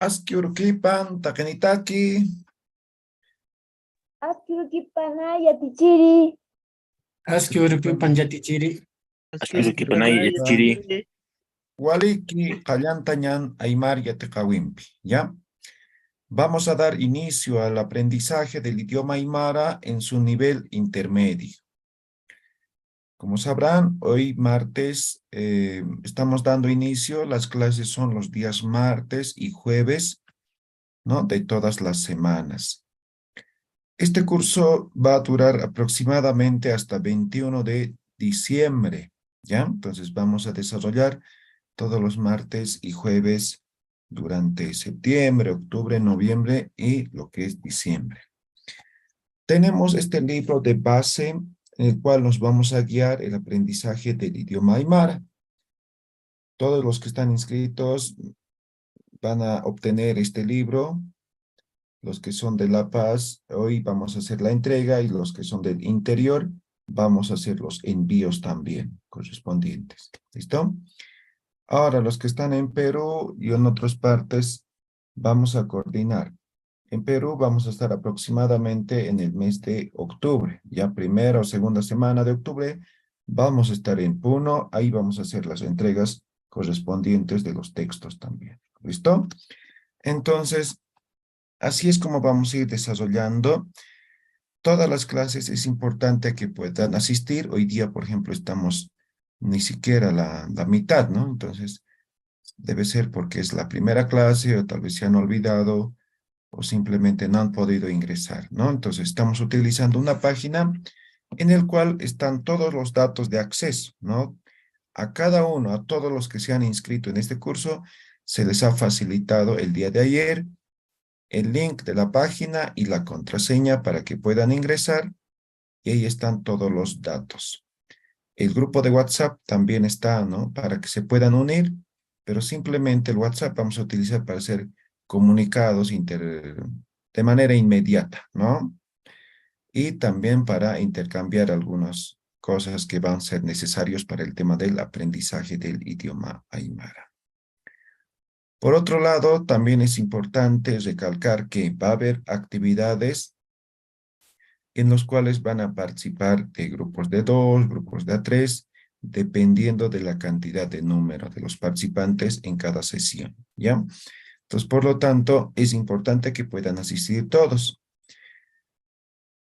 Askyurkipan takenitaki. Askyurkipana yatichiri. Askyurkipan yatichiri. Askyurkipanay yatichiri. Waliki qallantañan Aymar yatiqawinpi, ¿ya? Vamos a dar inicio al aprendizaje del idioma aymara en su nivel intermedio. Como sabrán, hoy martes estamos dando inicio, las clases son los días martes y jueves, ¿no? De todas las semanas. Este curso va a durar aproximadamente hasta 21 de diciembre, ¿ya? Entonces vamos a desarrollar todos los martes y jueves durante septiembre, octubre, noviembre y lo que es diciembre. Tenemos este libro de base en el cual nos vamos a guiar el aprendizaje del idioma aymara. Todos los que están inscritos van a obtener este libro. Los que son de La Paz, hoy vamos a hacer la entrega, y los que son del interior, vamos a hacer los envíos también correspondientes. ¿Listo? Ahora, los que están en Perú y en otras partes, vamos a coordinar. En Perú vamos a estar aproximadamente en el mes de octubre. Ya primera o segunda semana de octubre vamos a estar en Puno. Ahí vamos a hacer las entregas correspondientes de los textos también. ¿Listo? Entonces, así es como vamos a ir desarrollando todas las clases. Es importante que puedan asistir. Hoy día, por ejemplo, estamos ni siquiera la mitad, ¿no? Entonces, debe ser porque es la primera clase o tal vez se han olvidado o simplemente no han podido ingresar, ¿no? Entonces, estamos utilizando una página en la cual están todos los datos de acceso, ¿no? A cada uno, a todos los que se han inscrito en este curso, se les ha facilitado el día de ayer el link de la página y la contraseña para que puedan ingresar, y ahí están todos los datos. El grupo de WhatsApp también está, ¿no? Para que se puedan unir, pero simplemente el WhatsApp vamos a utilizar para hacer comunicados de manera inmediata, ¿no? Y también para intercambiar algunas cosas que van a ser necesarios para el tema del aprendizaje del idioma aymara. Por otro lado, también es importante recalcar que va a haber actividades en los cuales van a participar de grupos de 2, grupos de 3, dependiendo de la cantidad de número de los participantes en cada sesión, ¿ya? Entonces, por lo tanto, es importante que puedan asistir todos.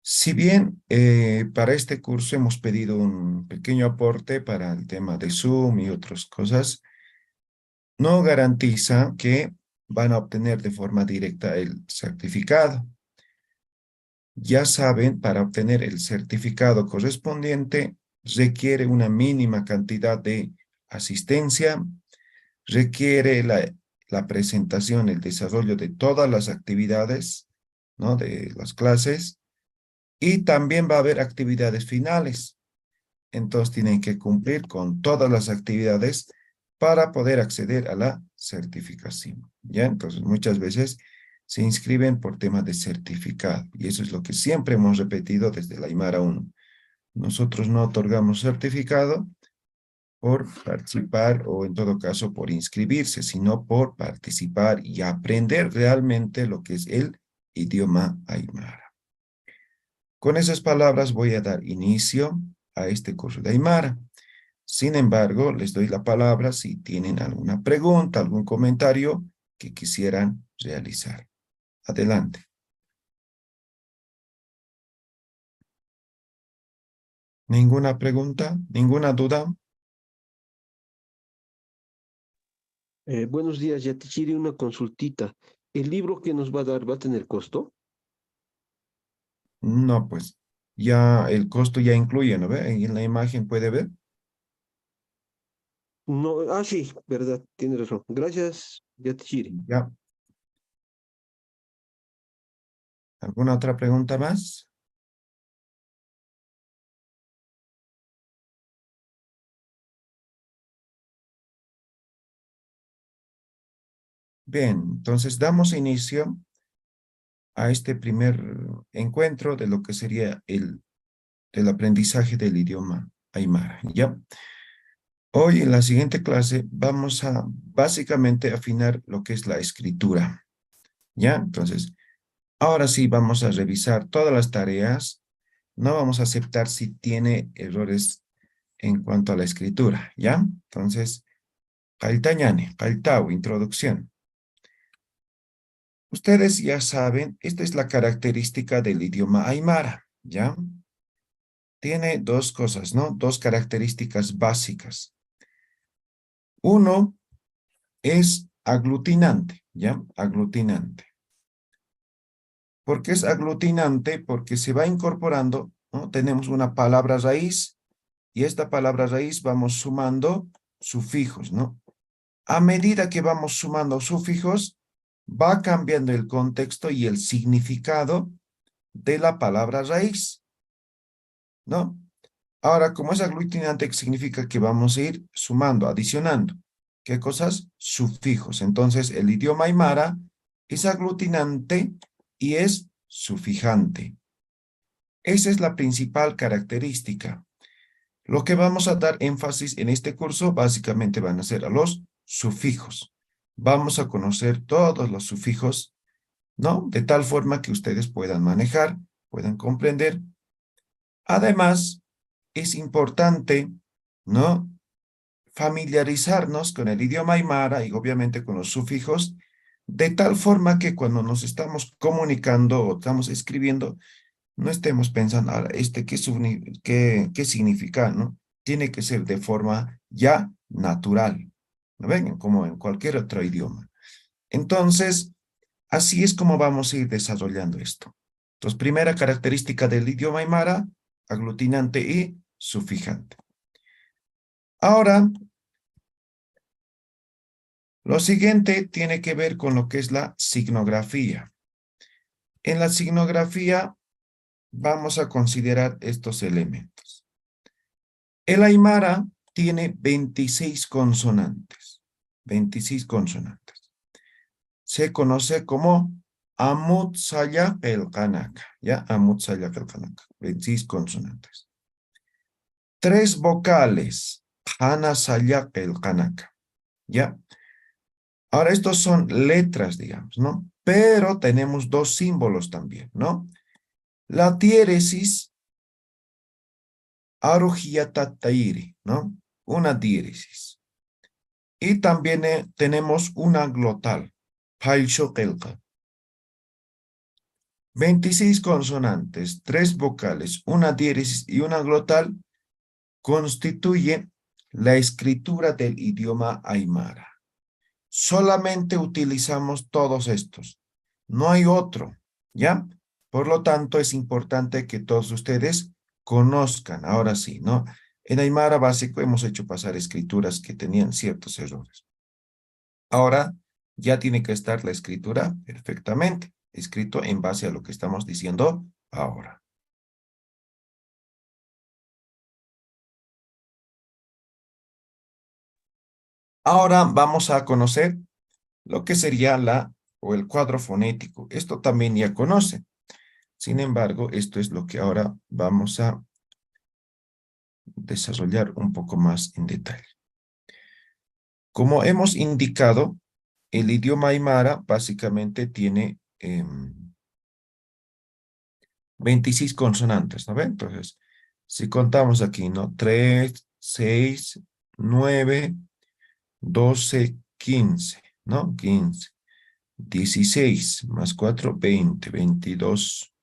Si bien para este curso hemos pedido un pequeño aporte para el tema de Zoom y otras cosas, no garantiza que van a obtener de forma directa el certificado. Ya saben, para obtener el certificado correspondiente, requiere una mínima cantidad de asistencia, requiere la presentación, el desarrollo de todas las actividades, ¿no? De las clases, y también va a haber actividades finales. Entonces tienen que cumplir con todas las actividades para poder acceder a la certificación, ¿ya? Entonces muchas veces se inscriben por temas de certificado, y eso es lo que siempre hemos repetido desde la Aymara 1. Nosotros no otorgamos certificado por participar o en todo caso por inscribirse, sino por participar y aprender realmente lo que es el idioma aymara. Con esas palabras voy a dar inicio a este curso de aymara. Sin embargo, les doy la palabra si tienen alguna pregunta, algún comentario que quisieran realizar. Adelante. ¿Ninguna pregunta? ¿Ninguna duda? Buenos días, Yatichiri, una consultita. ¿El libro que nos va a dar va a tener costo? No, pues ya el costo ya incluye, ¿no ve? En la imagen puede ver. No, sí, verdad, tiene razón. Gracias, Yatichiri. Ya. ¿Alguna otra pregunta más? Bien, entonces damos inicio a este primer encuentro de lo que sería el aprendizaje del idioma aymara, ¿ya? Hoy en la siguiente clase vamos a básicamente afinar lo que es la escritura. ¿Ya? Entonces, ahora sí vamos a revisar todas las tareas. No vamos a aceptar si tiene errores en cuanto a la escritura, ¿ya? Entonces, Kaltañane, Kaltau, introducción. Ustedes ya saben, esta es la característica del idioma aymara, ¿ya? Tiene dos cosas, ¿no? Dos características básicas. Uno es aglutinante, ¿ya? Aglutinante. ¿Por qué es aglutinante? Porque se va incorporando, ¿no? Tenemos una palabra raíz y esta palabra raíz vamos sumando sufijos, ¿no? A medida que vamos sumando sufijos, va cambiando el contexto y el significado de la palabra raíz, ¿no? Ahora, como es aglutinante, significa que vamos a ir sumando, adicionando. ¿Qué cosas? Sufijos. Entonces, el idioma aymara es aglutinante y es sufijante. Esa es la principal característica. Lo que vamos a dar énfasis en este curso básicamente van a ser a los sufijos. Vamos a conocer todos los sufijos, ¿no? De tal forma que ustedes puedan manejar, puedan comprender. Además, es importante, ¿no? Familiarizarnos con el idioma aymara y obviamente con los sufijos, de tal forma que cuando nos estamos comunicando o estamos escribiendo, no estemos pensando, ahora, ¿qué significa, no? Tiene que ser de forma ya natural, ¿no ven? Como en cualquier otro idioma. Entonces, así es como vamos a ir desarrollando esto. Entonces, primera característica del idioma aymara, aglutinante y sufijante. Ahora, lo siguiente tiene que ver con lo que es la signografía. En la signografía vamos a considerar estos elementos. El aymara tiene 26 consonantes. 26 consonantes. Se conoce como Amut Saya el Kanaka. ¿Ya? Amut Saya el Kanaka. 26 consonantes. 3 vocales. Hana Saya el Kanaka. ¿Ya? Ahora, estos son letras, digamos, ¿no? Pero tenemos dos símbolos también, ¿no? La diéresis, arujiyatatairi, ¿no? Una diéresis. Y también tenemos una glotal, pailshokelka. 26 consonantes, 3 vocales, una diéresis y una glotal constituyen la escritura del idioma aymara. Solamente utilizamos todos estos. No hay otro, ¿ya? Por lo tanto, es importante que todos ustedes conozcan, ahora sí, ¿no? En aymara básico hemos hecho pasar escrituras que tenían ciertos errores. Ahora ya tiene que estar la escritura perfectamente, escrito en base a lo que estamos diciendo ahora. Ahora vamos a conocer lo que sería el cuadro fonético. Esto también ya conocen. Sin embargo, esto es lo que ahora vamos a desarrollar un poco más en detalle. Como hemos indicado, el idioma aymara básicamente tiene 26 consonantes, ¿no ven? Entonces, si contamos aquí, ¿no? 3, 6, 9, 12, 15, ¿no? 15, 16, más 4, 20, 22,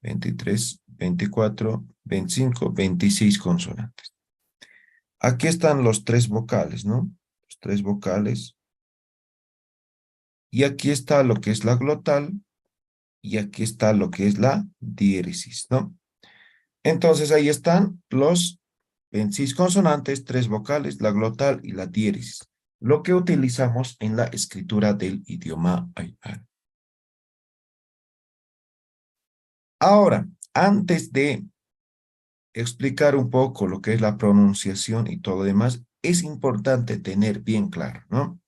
23, 24, 25, 26 consonantes. Aquí están los 3 vocales, ¿no? Los 3 vocales. Y aquí está lo que es la glotal. Y aquí está lo que es la diéresis, ¿no? Entonces ahí están los 26 consonantes, 3 vocales, la glotal y la diéresis. Lo que utilizamos en la escritura del idioma aymara. Ahora, antes de explicar un poco lo que es la pronunciación y todo lo demás, es importante tener bien claro, ¿no?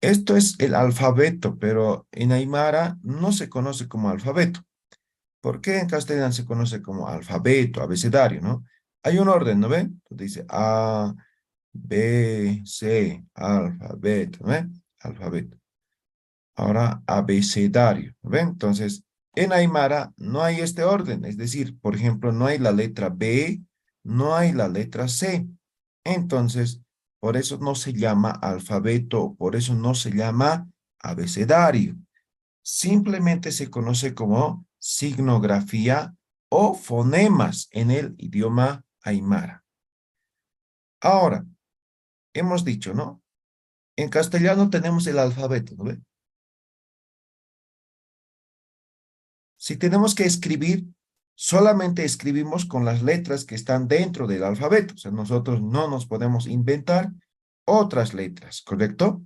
Esto es el alfabeto, pero en aymara no se conoce como alfabeto. ¿Por qué en castellano se conoce como alfabeto, abecedario, no? Hay un orden, ¿no ven? Dice A, B, C, alfabeto, ¿no ven? Alfabeto. Ahora abecedario. ¿Ven? Entonces, en Aymara no hay este orden. Es decir, por ejemplo, no hay la letra B, no hay la letra C. Entonces, por eso no se llama alfabeto, por eso no se llama abecedario. Simplemente se conoce como signografía o fonemas en el idioma aymara. Ahora, hemos dicho, ¿no? En castellano tenemos el alfabeto, ¿no ve? Si tenemos que escribir, solamente escribimos con las letras que están dentro del alfabeto. O sea, nosotros no nos podemos inventar otras letras, ¿correcto?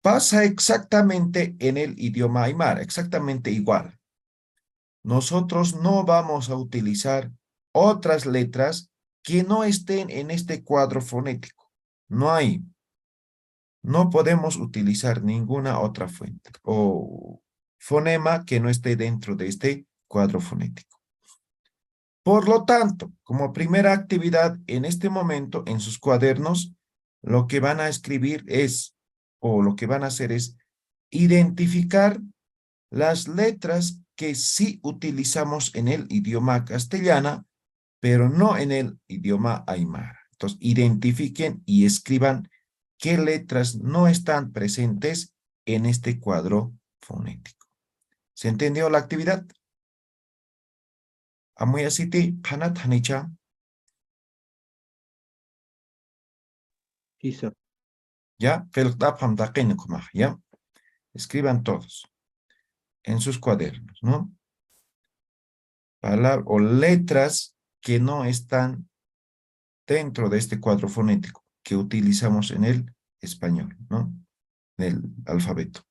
Pasa exactamente en el idioma aymara, exactamente igual. Nosotros no vamos a utilizar otras letras que no estén en este cuadro fonético. No hay. No podemos utilizar ninguna otra fuente o fonema que no esté dentro de este cuadro fonético. Por lo tanto, como primera actividad en este momento en sus cuadernos, lo que van a escribir es, o lo que van a hacer es, identificar las letras que sí utilizamos en el idioma castellano, pero no en el idioma aymara. Entonces, identifiquen y escriban qué letras no están presentes en este cuadro fonético. ¿Se entendió la actividad? Amuya siti, hanat hanicha. Quizá. ¿Ya? ¿Ya? Escriban todos en sus cuadernos, ¿no? Palabras o letras que no están dentro de este cuadro fonético que utilizamos en el español, ¿no? El alfabeto.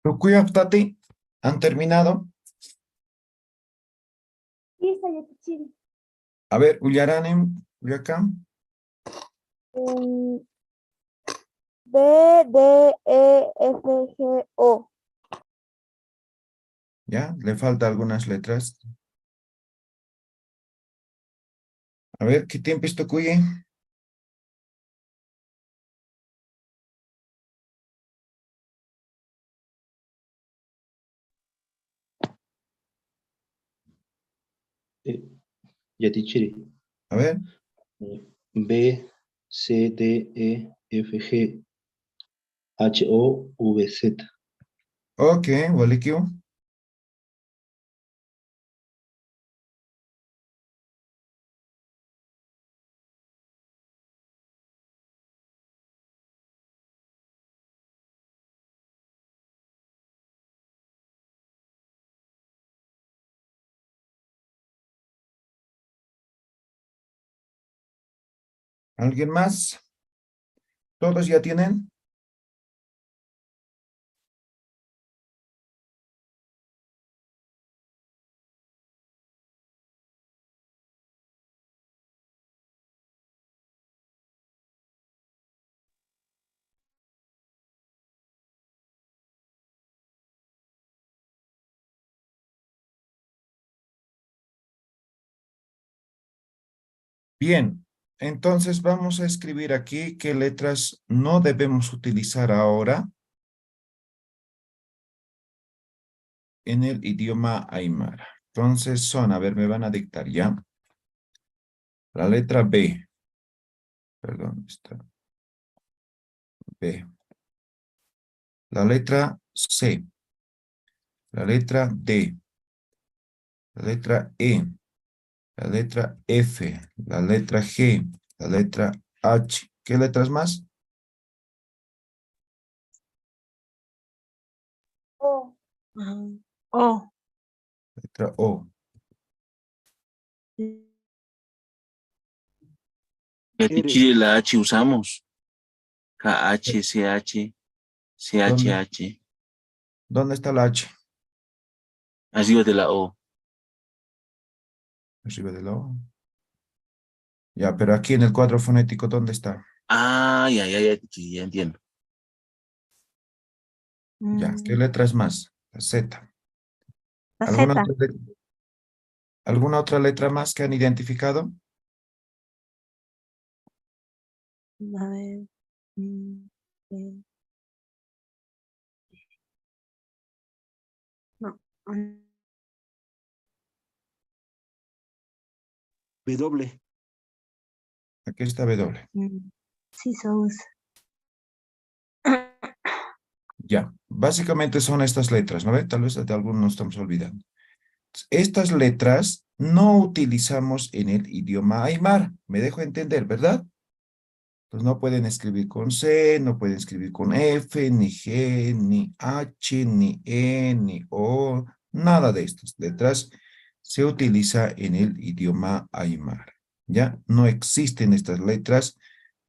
Rukuya Tati, ¿han terminado? Isa Yatichiri. A ver, Ullaranem, Ullacam. B, D, E, F, G, O. ¿Ya? Le falta algunas letras. A ver, ¿qué tiempo esto cuye? Yatichiri. A ver, B, C, D, E, F, G, H, O, V, Z. ok, Walikio. ¿Alguien más? ¿Todos ya tienen? Bien, entonces vamos a escribir aquí qué letras no debemos utilizar ahora. en el idioma aymara. Entonces son, a ver, me van a dictar ya. La letra B. Perdón, está. B. La letra C. La letra D. La letra E. La letra F. La letra G. La letra H. ¿Qué letras más? O. O. Letra O. R. Chile la H usamos. KH, CH, ¿Dónde? CHH. ¿Dónde está la H? Arriba de la O. Arriba de la O. Ya, pero aquí en el cuadro fonético, ¿dónde está? Ah, ya, sí, ya entiendo. Ya, ¿qué letra es más? La Z. La ¿Alguna Z. otra, ¿alguna otra letra más que han identificado? A ver. Eh, No. W. Aquí está W. Sí se usa. Ya, básicamente son estas letras, ¿no ve? Tal vez de algunos nos estamos olvidando. Estas letras no utilizamos en el idioma aymara. Me dejo entender, ¿verdad? Pues no pueden escribir con C, no pueden escribir con F, ni G, ni H, ni E, ni O. Nada de estas letras se utiliza en el idioma aymara. ¿Ya? No existen estas letras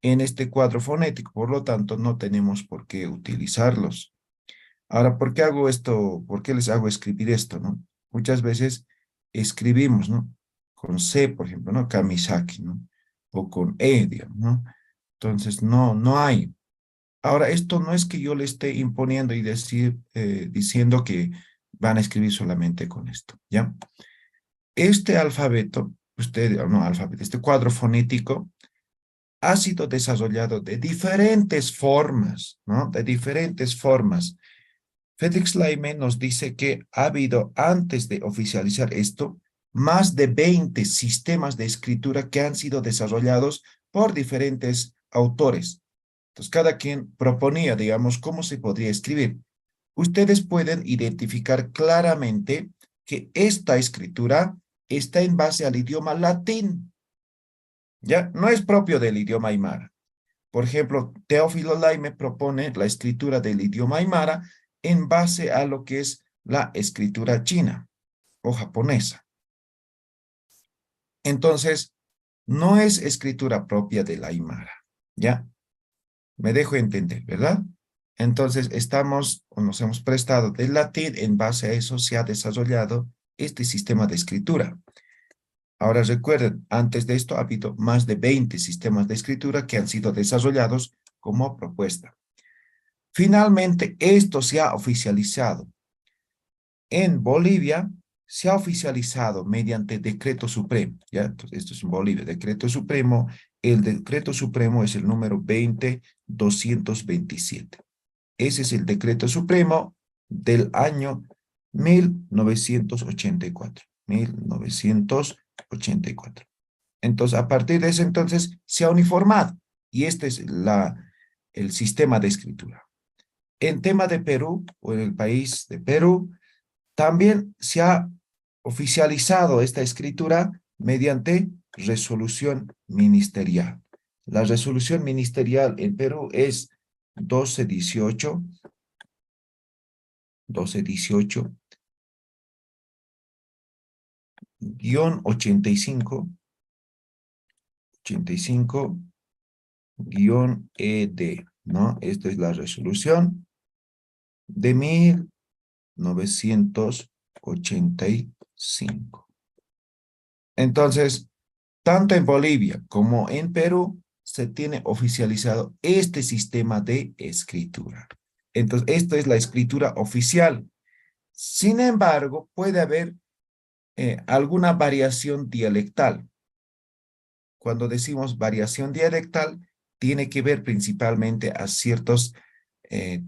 en este cuadro fonético, por lo tanto, no tenemos por qué utilizarlos. Ahora, ¿por qué hago esto? ¿Por qué les hago escribir esto, no? Muchas veces escribimos, ¿no? Con C, por ejemplo, ¿no? Kamisaki, ¿no? O con E, digamos, ¿no? Entonces, no hay. Ahora, esto no es que yo le esté imponiendo y diciendo que van a escribir solamente con esto, ¿ya? Este alfabeto, este cuadro fonético ha sido desarrollado de diferentes formas, ¿no? De diferentes formas. Felix Laime nos dice que ha habido, antes de oficializar esto, más de 20 sistemas de escritura que han sido desarrollados por diferentes autores. Entonces, cada quien proponía, digamos, cómo se podría escribir. Ustedes pueden identificar claramente que esta escritura está en base al idioma latín, ¿ya? No es propio del idioma aymara. Por ejemplo, Teófilo Laime propone la escritura del idioma aymara en base a lo que es la escritura china o japonesa. Entonces, no es escritura propia del aymara, ¿ya? Me dejo entender, ¿verdad? Entonces, nos hemos prestado del latín, en base a eso se ha desarrollado este sistema de escritura. Ahora recuerden, antes de esto ha habido más de 20 sistemas de escritura que han sido desarrollados como propuesta. Finalmente, esto se ha oficializado. En Bolivia se ha oficializado mediante decreto supremo, ¿ya? Entonces, esto es en Bolivia, decreto supremo. El decreto supremo es el número 20.227. Ese es el decreto supremo del año 1984. 1984. Entonces, a partir de ese entonces se ha uniformado y este es el sistema de escritura. En tema de Perú, o en el país de Perú, también se ha oficializado esta escritura mediante resolución ministerial. La resolución ministerial en Perú es 1218, 85, 85-ED, ¿no? Esta es la resolución de 1985. Entonces, tanto en Bolivia como en Perú se tiene oficializado este sistema de escritura. Entonces, esta es la escritura oficial. Sin embargo, puede haber alguna variación dialectal. Cuando decimos variación dialectal, tiene que ver principalmente a ciertos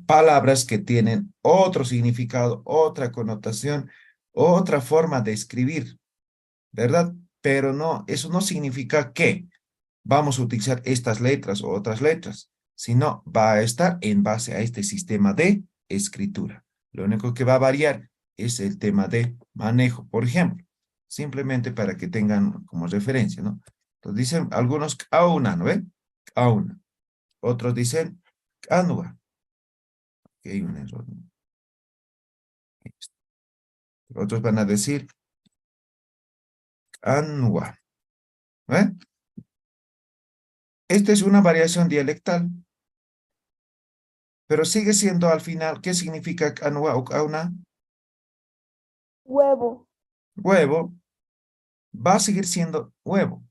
palabras que tienen otro significado, otra connotación, otra forma de escribir, ¿verdad? Pero no, eso no significa que vamos a utilizar estas letras o otras letras, sino va a estar en base a este sistema de escritura. Lo único que va a variar es el tema de manejo, por ejemplo, simplemente para que tengan como referencia, ¿no? Entonces dicen algunos auna, ¿no ven? Auna. Otros dicen anua. Aquí hay un error, ¿no? Otros van a decir anua. ¿Eh? Esta es una variación dialectal, pero sigue siendo al final, ¿qué significa anua o auna? Huevo. Huevo. Va a seguir siendo huevo.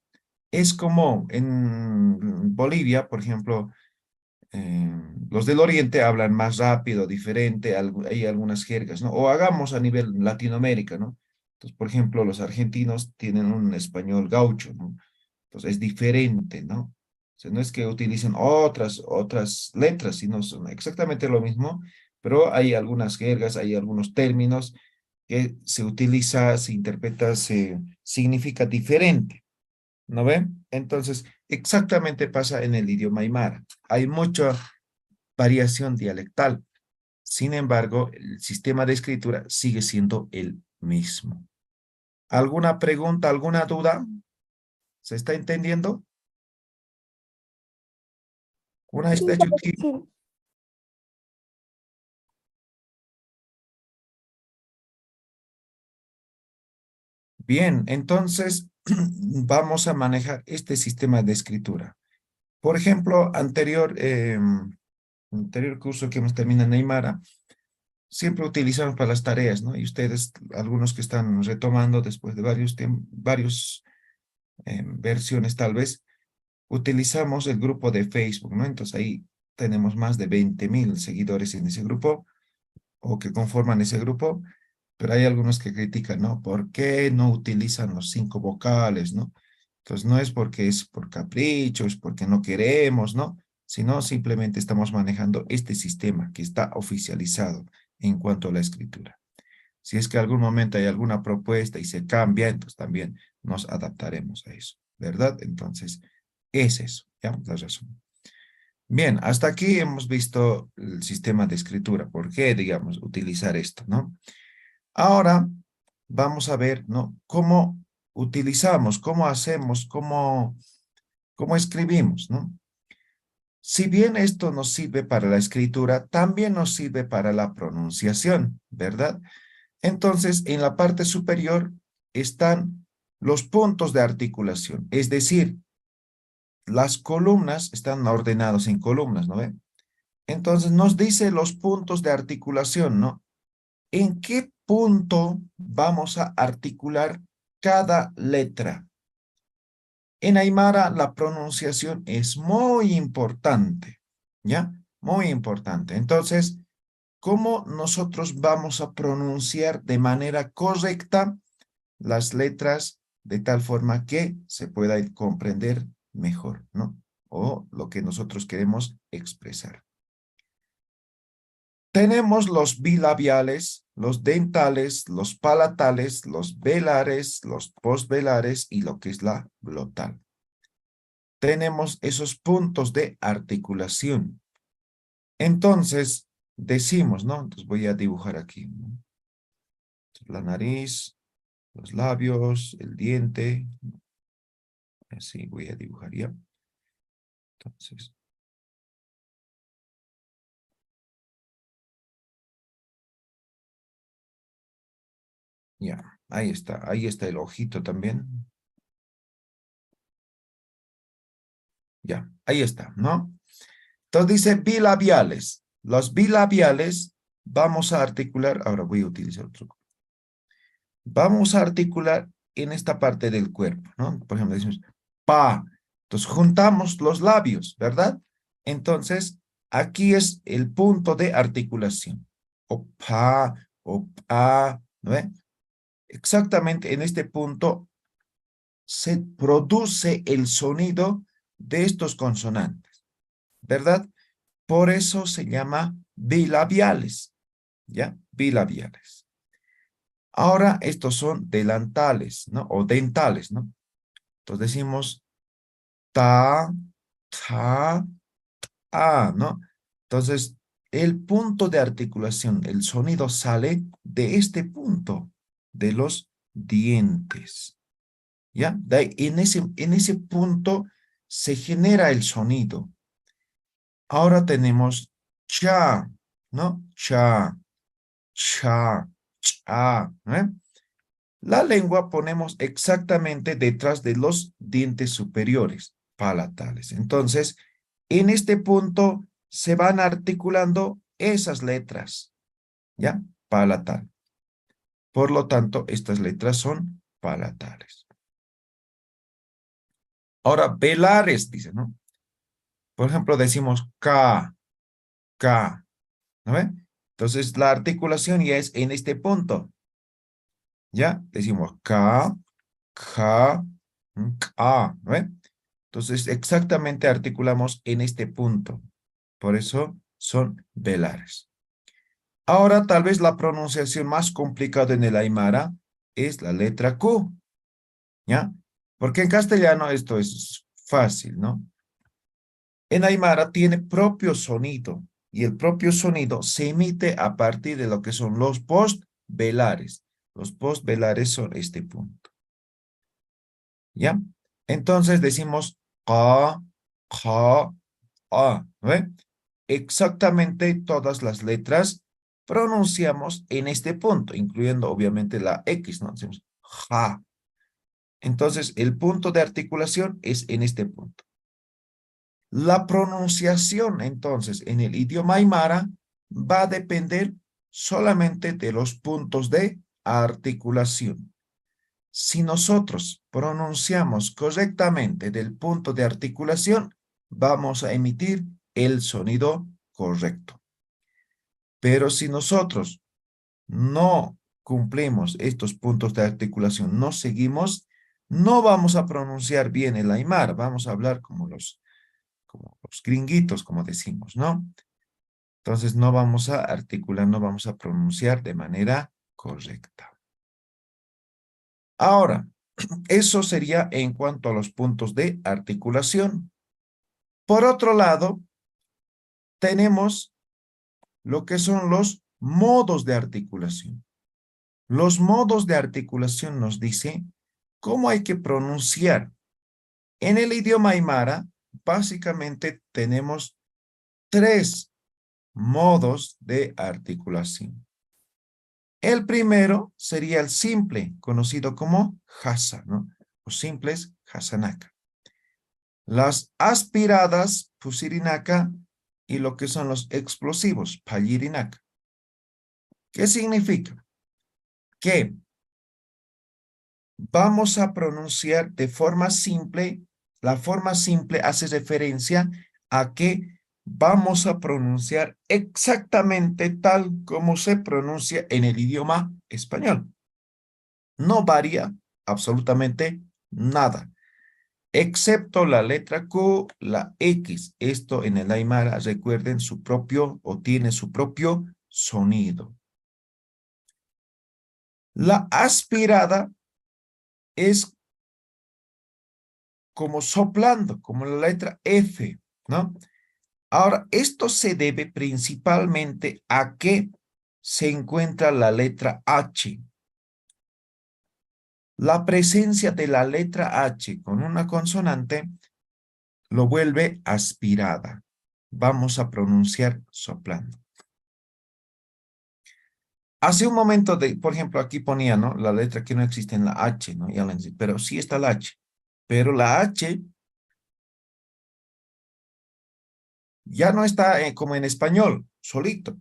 Es como en Bolivia, por ejemplo, los del oriente hablan más rápido, diferente, hay algunas jergas, ¿no? O hagamos a nivel Latinoamérica, ¿no? Entonces, por ejemplo, los argentinos tienen un español gaucho, ¿no? Entonces es diferente, ¿no? O sea, no es que utilicen otras letras, sino son exactamente lo mismo, pero hay algunas jergas, hay algunos términos que se utiliza, se interpreta, se significa diferente, ¿no ven? Entonces, exactamente pasa en el idioma aymara. Hay mucha variación dialectal. Sin embargo, el sistema de escritura sigue siendo el mismo. ¿Alguna pregunta, alguna duda? ¿Se está entendiendo? Una Sí, está sabe Chiri. Bien, entonces vamos a manejar este sistema de escritura. Por ejemplo, anterior curso que hemos terminado en Aymara, siempre utilizamos para las tareas, ¿no? Y ustedes, algunos que están retomando después de varios versiones tal vez, utilizamos el grupo de Facebook, ¿no? Entonces ahí tenemos más de 20,000 seguidores en ese grupo o que conforman ese grupo, pero hay algunos que critican, ¿no? ¿Por qué no utilizan los 5 vocales, no? Entonces no es porque es por capricho, es porque no queremos, ¿no? Sino simplemente estamos manejando este sistema que está oficializado en cuanto a la escritura. Si es que algún momento hay alguna propuesta y se cambia, entonces también nos adaptaremos a eso, ¿verdad? Entonces, es eso, ¿ya? La razón. Bien, hasta aquí hemos visto el sistema de escritura. ¿Por qué, digamos, utilizar esto, no? Ahora vamos a ver, ¿no? Cómo utilizamos, cómo hacemos, cómo escribimos, ¿no? Si bien esto nos sirve para la escritura, también nos sirve para la pronunciación, ¿verdad? Entonces, en la parte superior están los puntos de articulación, es decir, las columnas están ordenadas en columnas, ¿no ven? Entonces nos dice los puntos de articulación, ¿no? ¿En qué punto vamos a articular cada letra? En Aymara la pronunciación es muy importante, ¿ya? Muy importante. Entonces, ¿cómo nosotros vamos a pronunciar de manera correcta las letras de tal forma que se pueda comprender mejor, ¿no? O lo que nosotros queremos expresar. Tenemos los bilabiales, los dentales, los palatales, los velares, los postvelares y lo que es la glotal. Tenemos esos puntos de articulación. Entonces, decimos, ¿no? Entonces voy a dibujar aquí, ¿no? La nariz, los labios, el diente. Así voy a dibujar ya. Entonces, ya, ahí está el ojito también. Ya, ahí está, ¿no? Entonces dice bilabiales. Los bilabiales vamos a articular, ahora voy a utilizar otro. Vamos a articular en esta parte del cuerpo, ¿no? Por ejemplo, decimos pa. Entonces juntamos los labios, ¿verdad? Entonces, aquí es el punto de articulación. O pa, ¿no ve? Exactamente en este punto se produce el sonido de estos consonantes, ¿verdad? Por eso se llama bilabiales, ¿ya? Bilabiales. Ahora, estos son delantales, ¿no? O dentales, ¿no? Entonces decimos ta, ta, a, ¿no? Entonces, el punto de articulación, el sonido sale de este punto, de los dientes, ¿ya? En ese punto se genera el sonido. Ahora tenemos cha, ¿no? Cha, cha, cha, ¿eh? La lengua ponemos exactamente detrás de los dientes superiores, palatales. Entonces, en este punto se van articulando esas letras, ¿ya? Palatal. Por lo tanto, estas letras son palatales. Ahora, velares, dice, ¿no? Por ejemplo, decimos K, K, ¿no ve? Entonces, la articulación ya es en este punto. ¿Ya? Decimos K, K, K, ¿no ve? Entonces, exactamente articulamos en este punto. Por eso son velares. Ahora, tal vez la pronunciación más complicada en el Aymara es la letra Q, ¿ya? Porque en castellano esto es fácil, ¿no? En Aymara tiene propio sonido y el propio sonido se emite a partir de lo que son los postvelares. Los postvelares son este punto. ¿Ya? Entonces decimos ka, ka, a, ¿no ve? Exactamente todas las letras pronunciamos en este punto, incluyendo obviamente la X, ¿no? Decimos ja. Entonces el punto de articulación es en este punto. La pronunciación, entonces, en el idioma aymara va a depender solamente de los puntos de articulación. Si nosotros pronunciamos correctamente del punto de articulación, vamos a emitir el sonido correcto. Pero si nosotros no cumplimos estos puntos de articulación, no seguimos, no vamos a pronunciar bien el aymara, vamos a hablar como los gringuitos, como decimos, ¿no? Entonces no vamos a articular, no vamos a pronunciar de manera correcta. Ahora, eso sería en cuanto a los puntos de articulación. Por otro lado, tenemos lo que son los modos de articulación. Los modos de articulación nos dicen cómo hay que pronunciar. En el idioma aymara, básicamente tenemos 3 modos de articulación. El primero sería el simple, conocido como hasa, ¿no? O simples hasanaka. Las aspiradas, pusirinaka, y lo que son los explosivos, payirinaka. ¿Qué significa? Que vamos a pronunciar de forma simple. La forma simple hace referencia a que vamos a pronunciar exactamente tal como se pronuncia en el idioma español. No varía absolutamente nada, excepto la letra Q, la X. Esto en el aymara, recuerden, su propio o tiene su propio sonido. La aspirada es como soplando, como la letra F, ¿no? Ahora, esto se debe principalmente a que se encuentra la letra H. La presencia de la letra H con una consonante lo vuelve aspirada. Vamos a pronunciar soplando. Hace un momento, por ejemplo, aquí ponía, ¿no? La letra que no existe en la H, ¿no? Ya la entendí, pero sí está la H. Pero la H ya no está como en español, solito.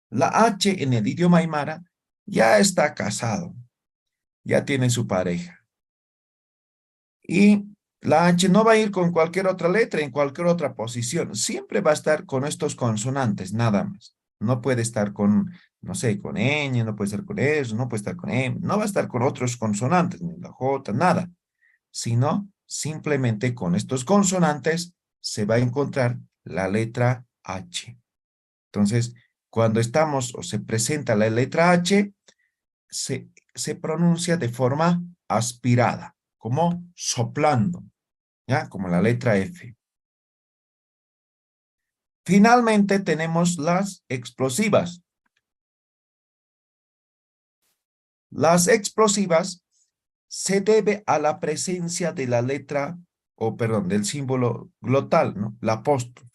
La H en el idioma aymara ya está casado, ya tiene su pareja. Y la H no va a ir con cualquier otra letra en cualquier otra posición. Siempre va a estar con estos consonantes, nada más. No puede estar con, no sé, con ñ, no puede estar con eso, no puede estar con M, no va a estar con otros consonantes, ni la J, nada. Sino simplemente con estos consonantes se va a encontrar la letra H. Entonces, cuando estamos o se presenta la letra H, se pronuncia de forma aspirada, como soplando, ¿ya? Como la letra F. Finalmente tenemos las explosivas. Las explosivas se debe a la presencia de la letra, del símbolo glotal, ¿no? La apóstrofe.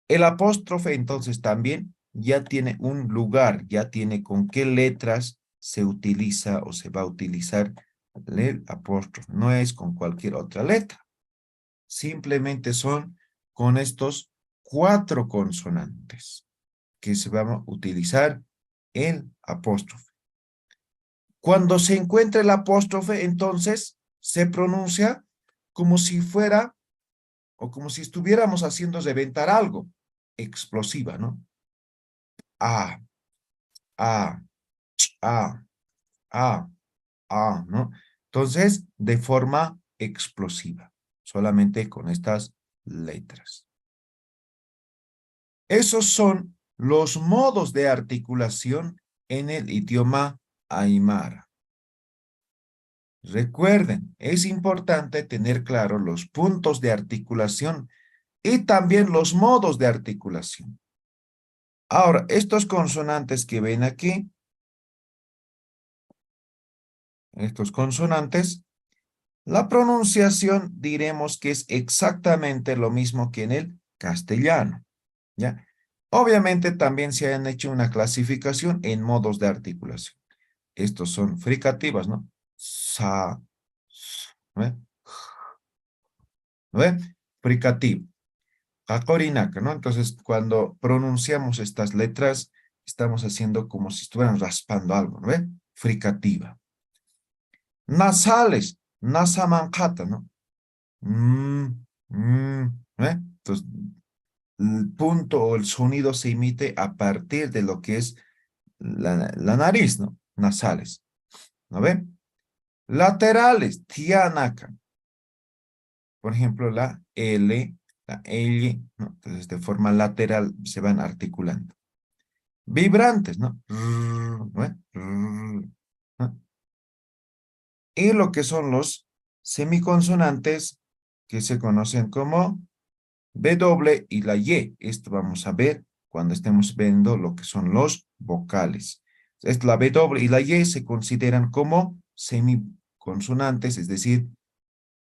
El apóstrofe entonces también ya tiene un lugar, ya tiene con qué letras se utiliza o se va a utilizar el apóstrofe. No es con cualquier otra letra. Simplemente son con estos 4 consonantes que se van a utilizar el apóstrofe. Cuando se encuentra el apóstrofe, entonces se pronuncia como si fuera o como si estuviéramos haciendo reventar algo. Explosiva, ¿no? A, A, A, A, ¿no? Entonces, de forma explosiva, solamente con estas letras. Esos son los modos de articulación en el idioma aymara. Recuerden, es importante tener claro los puntos de articulación y también los modos de articulación. Ahora, estos consonantes que ven aquí, estos consonantes, la pronunciación diremos que es exactamente lo mismo que en el castellano, ¿ya? Obviamente también se han hecho una clasificación en modos de articulación. Estos son fricativas, ¿no? Sa, ¿no ve? ¿No ve? Fricativo. Jacorinaka, ¿no? Entonces, cuando pronunciamos estas letras, estamos haciendo como si estuvieran raspando algo, ¿no ve? Fricativa. Nasales, nasamancata, ¿no? ¿No ve? Entonces, el punto o el sonido se emite a partir de lo que es la nariz, ¿no? Nasales, ¿no ve? Laterales, tianaka. Por ejemplo, la L, la L, ¿no? Entonces, de forma lateral se van articulando. Vibrantes, ¿no? ¿No? Y lo que son los semiconsonantes que se conocen como W y la Y. Esto vamos a ver cuando estemos viendo lo que son los vocales. La W y la Y se consideran como semiconsonantes, es decir,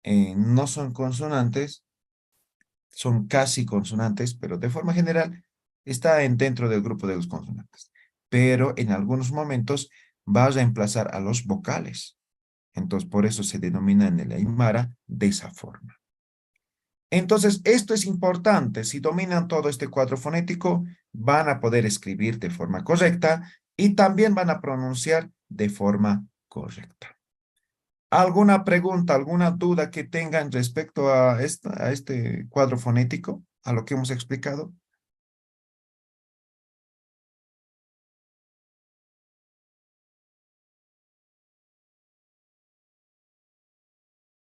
no son consonantes, son casi consonantes, pero de forma general está dentro del grupo de los consonantes. Pero en algunos momentos va a reemplazar a los vocales. Entonces, por eso se denomina en el aymara de esa forma. Entonces, esto es importante. Si dominan todo este cuadro fonético, van a poder escribir de forma correcta y también van a pronunciar de forma correcta. ¿Alguna pregunta, alguna duda que tengan respecto a este cuadro fonético, a lo que hemos explicado?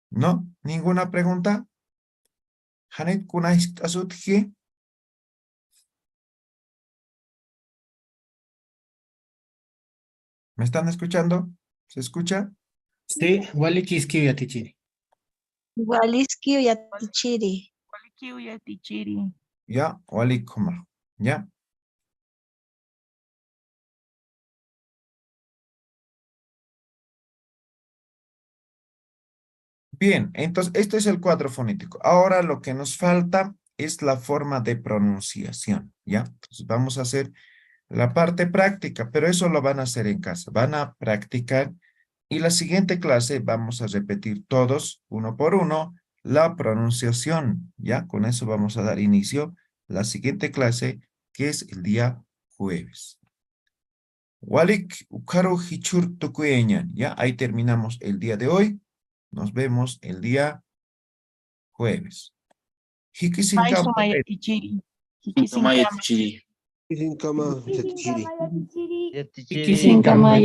¿No? ¿Ninguna pregunta? Hanit kunais asutji. ¿Me están escuchando? ¿Se escucha? Sí, wali kiski yatichiri. Waliski yatichiri. Ya, walikuma. Ya. Bien, entonces este es el cuadro fonético. Ahora lo que nos falta es la forma de pronunciación, ¿ya? Entonces vamos a hacer la parte práctica, pero eso lo van a hacer en casa. Van a practicar y la siguiente clase vamos a repetir todos, uno por uno, la pronunciación, ¿ya? Con eso vamos a dar inicio a la siguiente clase, que es el día jueves. Walik ukaru hichur tukueñan, ¿ya? Ahí terminamos el día de hoy. Nos vemos el día jueves. Hikisinkama. Tomaya tichiri. Sin cama, yatichiri. Yatichiri. Iki sin kama